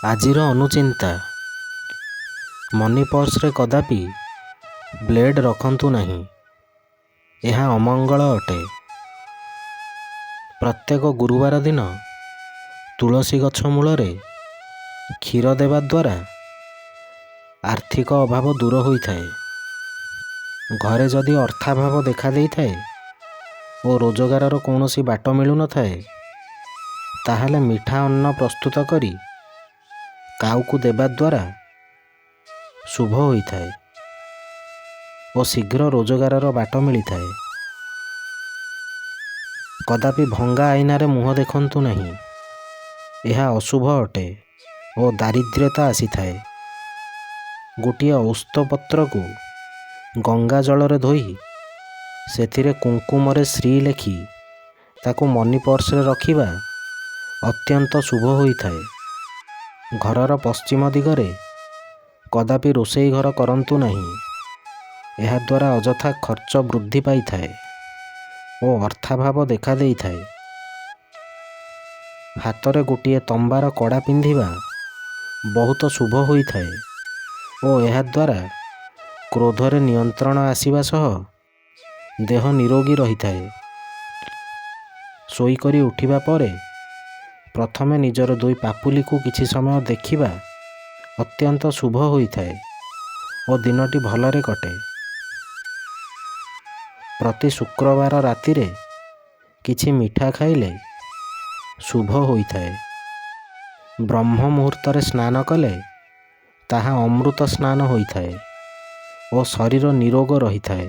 ଆଜିର ଅନୁଚିନ୍ତା। ମନି ପର୍ସରେ କଦାପି ବ୍ଲେଡ୍ ରଖନ୍ତୁ ନାହିଁ, ଏହା ଅମଙ୍ଗଳ ଅଟେ। ପ୍ରତ୍ୟେକ ଗୁରୁବାର ଦିନ ତୁଳସୀ ଗଛ ମୂଳରେ କ୍ଷୀର ଦେବା ଦ୍ୱାରା ଆର୍ଥିକ ଅଭାବ ଦୂର ହୋଇଥାଏ। ଘରେ ଯଦି ଅର୍ଥାଭାବ ଦେଖା ଦେଇଥାଏ ଓ ରୋଜଗାରର କୌଣସି ବାଟ ମିଳୁନଥାଏ, ତାହେଲେ ମିଠା ଅନ୍ନ ପ୍ରସ୍ତୁତ କରି କାଉକୁ ଦେବା ଦ୍ୱାରା ଶୁଭ ହୋଇଥାଏ ଓ ଶୀଘ୍ର ରୋଜଗାରର ବାଟ ମିଳିଥାଏ। କଦାପି ଭଙ୍ଗା ଆଇନାରେ ମୁହଁ ଦେଖନ୍ତୁ ନାହିଁ, ଏହା ଅଶୁଭ ଅଟେ ଓ ଦାରିଦ୍ର୍ୟତା ଆସିଥାଏ। ଗୋଟିଏ ଔସ୍ତ ପତ୍ରକୁ ଗଙ୍ଗା ଜଳରେ ଧୋଇ ସେଥିରେ କୁଙ୍କୁମରେ ଶ୍ରୀ ଲେଖି ତାକୁ ମନି ପର୍ସରେ ରଖିବା ଅତ୍ୟନ୍ତ ଶୁଭ ହୋଇଥାଏ। ଘରର ପଶ୍ଚିମ ଦିଗରେ କଦାପି ରୋଷେଇ ଘର କରନ୍ତୁ ନାହିଁ, ଏହାଦ୍ୱାରା ଅଯଥା ଖର୍ଚ୍ଚ ବୃଦ୍ଧି ପାଇଥାଏ ଓ ଅର୍ଥାଭାବ ଦେଖା ଦେଇଥାଏ। ହାତରେ ଗୋଟିଏ ତମ୍ବାର କଡ଼ା ପିନ୍ଧିବା ବହୁତ ଶୁଭ ହୋଇଥାଏ ଓ ଏହାଦ୍ୱାରା କ୍ରୋଧରେ ନିୟନ୍ତ୍ରଣ ଆସିବା ସହ ଦେହ ନିରୋଗୀ ରହିଥାଏ। ଶୋଇକରି ଉଠିବା ପରେ ପ୍ରଥମେ ନିଜର ଦୁଇ ପାପୁଲିକୁ କିଛି ସମୟ ଦେଖିବା ଅତ୍ୟନ୍ତ ଶୁଭ ହୋଇଥାଏ ଓ ଦିନଟି ଭଲରେ କଟେ। ପ୍ରତି ଶୁକ୍ରବାର ରାତିରେ କିଛି ମିଠା ଖାଇଲେ ଶୁଭ ହୋଇଥାଏ। ବ୍ରହ୍ମ ମୁହୂର୍ତ୍ତରେ ସ୍ନାନ କଲେ ତାହା ଅମୃତ ସ୍ନାନ ହୋଇଥାଏ ଓ ଶରୀର ନିରୋଗ ରହିଥାଏ।